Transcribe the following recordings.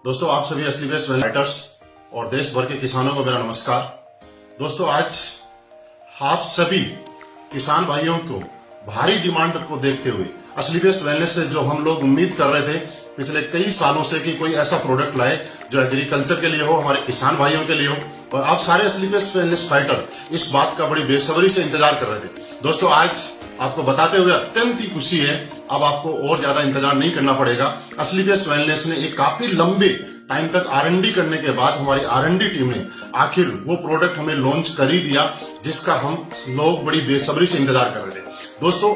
दोस्तों, आप सभी असली बेस्ट राइटर्स और देश भर के किसानों को मेरा नमस्कार। दोस्तों, आज आप सभी किसान भाइयों को भारी डिमांड को देखते हुए असली बेस्ट वेलनेस से जो हम लोग उम्मीद कर रहे थे पिछले कई सालों से कि कोई ऐसा प्रोडक्ट लाए जो एग्रीकल्चर के लिए हो, हमारे किसान भाइयों के लिए हो, और आप सारे असली बेस्ट वेलनेस फाइटर इस बात का बड़ी बेसब्री से इंतजार कर रहे थे। दोस्तों, आज आपको बताते हुए अत्यंत ही खुशी है, अब आपको और ज्यादा इंतजार नहीं करना पड़ेगा। असली बेस्ट वेलनेस ने एक काफी लंबे टाइम तक R&D करने के बाद हमारी R&D टीम ने आखिर वो प्रोडक्ट हमें लॉन्च कर ही दिया जिसका हम लोग बड़ी बेसब्री से इंतजार कर रहे थे। दोस्तों,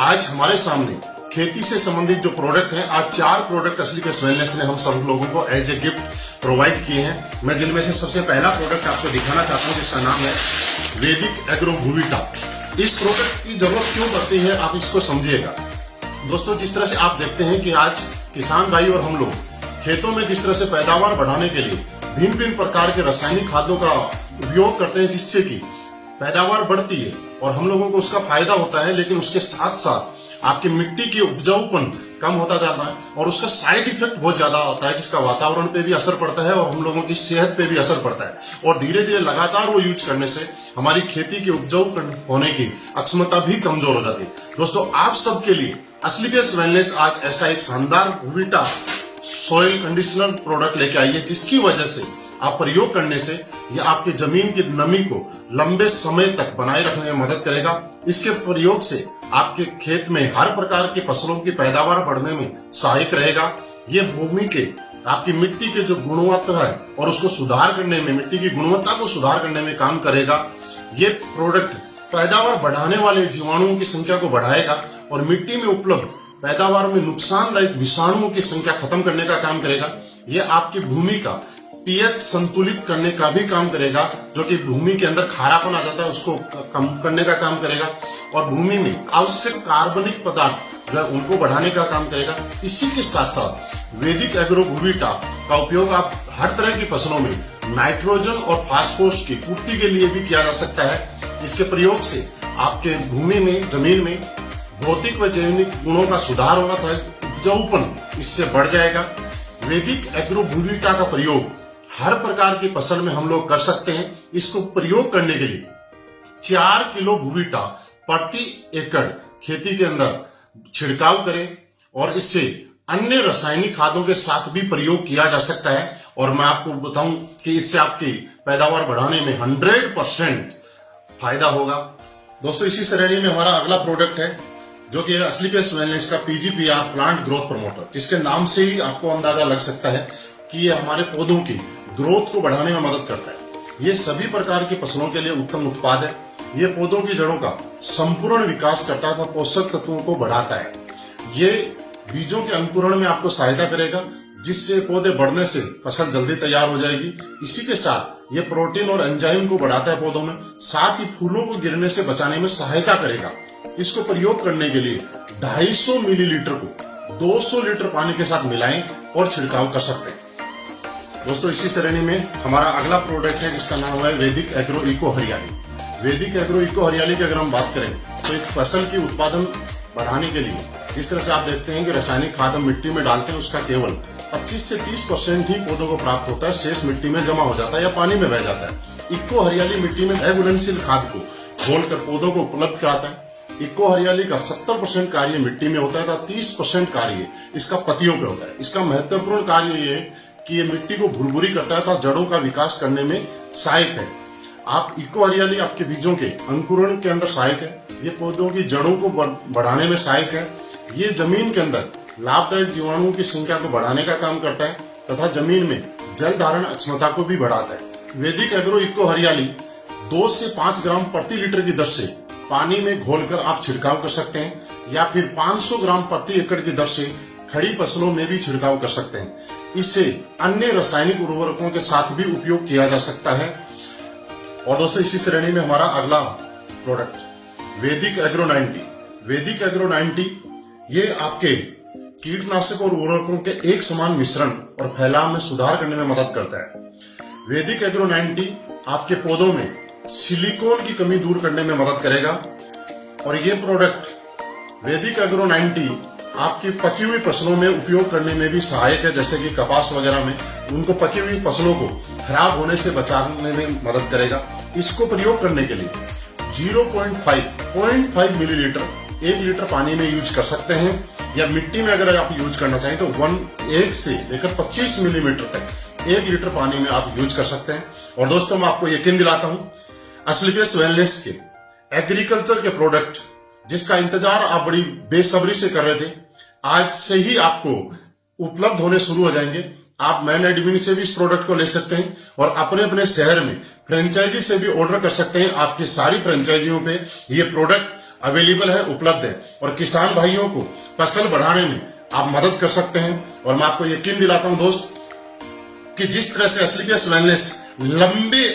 आज हमारे सामने खेती से संबंधित जो प्रोडक्ट है, आज 4 प्रोडक्ट असली बेस्ट वेलनेस ने हम सब लोगों को एज ए गिफ्ट प्रोवाइड किए हैं। मैं जिनमें से सबसे पहला प्रोडक्ट आपको दिखाना चाहता हूं जिसका नाम है वैदिक एग्रो भूविटा। इस प्रोडक्ट की जरूरत क्यों पड़ती है, आप इसको समझिएगा। दोस्तों, जिस तरह से आप देखते हैं कि आज किसान भाई और हम लोग खेतों में जिस तरह से पैदावार बढ़ाने के लिए भिन्न भिन्न प्रकार के रासायनिक खादों का उपयोग करते हैं जिससे कि पैदावार बढ़ती है और हम लोगों को उसका फायदा होता है, लेकिन उसके साथ साथ आपकी मिट्टी की उपजाऊपन कम होता जाता है और उसका साइड इफेक्ट बहुत ज्यादा होता है जिसका वातावरण पे भी असर पड़ता है और हम लोगों की सेहत पे भी असर पड़ता है। और धीरे धीरे लगातार वो यूज करने से हमारी खेती की उपजाऊ होने की अक्षमता भी कमजोर हो जाती है। दोस्तों, आप सबके लिए असली बेस्ट वेलनेस आज ऐसा एक शानदार भूविटा सॉइल कंडीशनर प्रोडक्ट लेके आई है जिसकी वजह से आप प्रयोग करने से यह आपके जमीन की नमी को लंबे समय तक बनाए रखने में मदद करेगा। इसके प्रयोग से आपके खेत में हर प्रकार की फसलों की पैदावार बढ़ने में सहायक रहेगा। ये भूमि के आपकी मिट्टी के जो गुणवत्ता है और उसको सुधार करने में, मिट्टी की गुणवत्ता को सुधार करने में काम करेगा। ये प्रोडक्ट पैदावार बढ़ाने वाले जीवाणुओं की संख्या को बढ़ाएगा और मिट्टी में उपलब्ध पैदावार में नुकसानदायक विषाणुओं की संख्या खत्म करने का काम करेगा। यह आपकी भूमि का पीएच संतुलित करने का भी काम करेगा, जो कि भूमि के अंदर खारापन आ जाता है उसको कम करने का काम करेगा और भूमि में आवश्यक कार्बनिक पदार्थ जो है उनको बढ़ाने का काम करेगा। इसी के साथ साथ वैदिक एग्रो भूविटा का उपयोग आप हर तरह की फसलों में नाइट्रोजन और फास्फोरस की पूर्ति के लिए भी किया जा सकता है। इसके प्रयोग से आपके भूमि में, जमीन में भौतिक व जैविक गुणों का सुधार होगा था, उपजाऊपन इससे बढ़ जाएगा। वैदिक एग्रो भूविटा का प्रयोग हर प्रकार की फसल में हम लोग कर सकते हैं। इसको प्रयोग करने के लिए 4 किलो भूविटा प्रति एकड़ खेती के अंदर छिड़काव करें और इससे अन्य रासायनिक खादों के साथ भी प्रयोग किया जा सकता है। और मैं आपको बताऊं कि इससे आपकी पैदावार बढ़ाने में 100% फायदा होगा। दोस्तों, इसी श्रेणी में हमारा अगला प्रोडक्ट है जो कि असली बेस्ट वेलनेस का PGPR प्लांट ग्रोथ प्रमोटर, जिसके नाम से ही आपको अंदाजा लग सकता है कि ये हमारे पौधों की ग्रोथ को बढ़ाने में मदद करता है। ये सभी प्रकार की फसलों के लिए उत्तम उत्पाद है। ये पौधों की जड़ों का संपूर्ण विकास करता है, पोषक तत्वों को बढ़ाता है। ये बीजों के अंकुरण में आपको सहायता करेगा जिससे पौधे बढ़ने से फसल जल्दी तैयार हो जाएगी। इसी के साथ ये प्रोटीन और एंजाइम को बढ़ाता है पौधों में, साथ ही फूलों को गिरने से बचाने में सहायता करेगा। इसको प्रयोग करने के लिए 250 मिलीलीटर को 200 लीटर पानी के साथ मिलाएं और छिड़काव कर सकते हैं। दोस्तों, इसी श्रेणी में हमारा अगला प्रोडक्ट है जिसका नाम है वैदिक एग्रो इको हरियाली। वैदिक एग्रो इको हरियाली की अगर हम बात करें तो एक फसल की उत्पादन बढ़ाने के लिए जिस तरह से आप देखते हैं कि रासायनिक खाद हम मिट्टी में डालते हैं उसका केवल 25 से 30% ही पौधों को प्राप्त होता है, शेष मिट्टी में जमा हो जाता है या पानी में बह जाता है। इको हरियाली मिट्टी में घुलनशील खाद को घोलकर पौधों को उपलब्ध कराता है। इको हरियाली का 70% कार्य मिट्टी में होता है तथा 30% कार्य इसका पत्तियों पे होता है। इसका महत्वपूर्ण कार्य ये है कि ये मिट्टी को भुरभुरी करता है तथा जड़ों का विकास करने में सहायक है। आप इको हरियाली आपके बीजों के अंकुरण के अंदर सहायक है। ये पौधों की जड़ों को बढ़ाने में सहायक है। ये जमीन के अंदर लाभदायक जीवाणुओं की संख्या को बढ़ाने का काम करता है तथा जमीन में जल धारण क्षमता को भी बढ़ाता है। वैदिक एग्रो इको हरियाली 2 से 5 ग्राम प्रति लीटर की दर से पानी में घोलकर आप छिड़काव कर सकते हैं या फिर 500 ग्राम प्रति एकड़ की दर से खड़ी फसलों में भी छिड़काव कर सकते हैं। इससे अन्य रासायनिक उर्वरकों के साथ भी उपयोग किया जा सकता है। और दोस्तों, इसी श्रेणी में हमारा अगला प्रोडक्ट वैदिक एग्रो 90। वैदिक एग्रो 90 ये आपके कीटनाशक और उर्वरकों के एक समान मिश्रण और फैलाव में सुधार करने में मदद करता है। वैदिक एग्रो 90 आपके पौधों में सिलिकॉन की कमी दूर करने में मदद करेगा और ये प्रोडक्ट वैदिक एग्रो 90 आपकी पकी हुई फसलों में उपयोग करने में भी सहायक है, जैसे कि कपास वगैरह में उनको पकी हुई फसलों को खराब होने से बचाने में मदद करेगा। इसको प्रयोग करने के लिए 0.5 मिलीलीटर 1 लीटर पानी में यूज कर सकते हैं, या मिट्टी में अगर आप यूज करना चाहें तो 1 से लेकर 25 मिलीमीटर तक 1 लीटर पानी में आप यूज कर सकते हैं। और दोस्तों मैं आपको यकीन दिलाता हूं, असलीबेस वेलनेस के एग्रीकल्चर के प्रोडक्ट जिसका इंतजार आप बड़ी बेसब्री से कर रहे थे, आज से ही आपको उपलब्ध होने शुरू हो जाएंगे। आप मैन एडमिन से भी इस प्रोडक्ट को ले सकते हैं और अपने अपने शहर में फ्रेंचाइजी से भी ऑर्डर कर सकते हैं। आपकी सारी फ्रेंचाइजियों पे ये प्रोडक्ट अवेलेबल है, उपलब्ध है, और किसान भाइयों को फसल बढ़ाने में आप मदद कर सकते हैं। और मैं आपको यकीन दिलाता हूं दोस्त कि जिस तरह से असलीबेस वेलनेस लंबे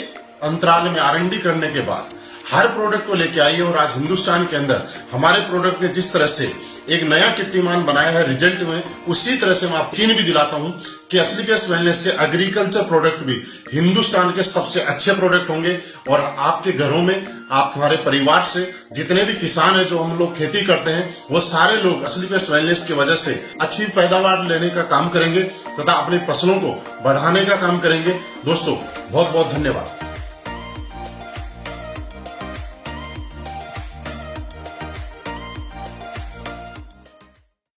अंतराल में R&D करने के बाद हर प्रोडक्ट को लेके आई है, और आज हिंदुस्तान के अंदर हमारे प्रोडक्ट ने जिस तरह से एक नया कीर्तिमान बनाया है रिजल्ट में, उसी तरह से मैं आपको यकीन भी दिलाता हूं कि असलीबेस वेलनेस के एग्रीकल्चर प्रोडक्ट भी हिंदुस्तान के सबसे अच्छे प्रोडक्ट होंगे। और आपके घरों में, आप हमारे परिवार से जितने भी किसान हैं, जो हम लोग खेती करते हैं, वो सारे लोग असलीबेस वेलनेस की वजह से अच्छी पैदावार लेने का काम करेंगे तथा अपनी फसलों को बढ़ाने का काम करेंगे। दोस्तों बहुत बहुत धन्यवाद।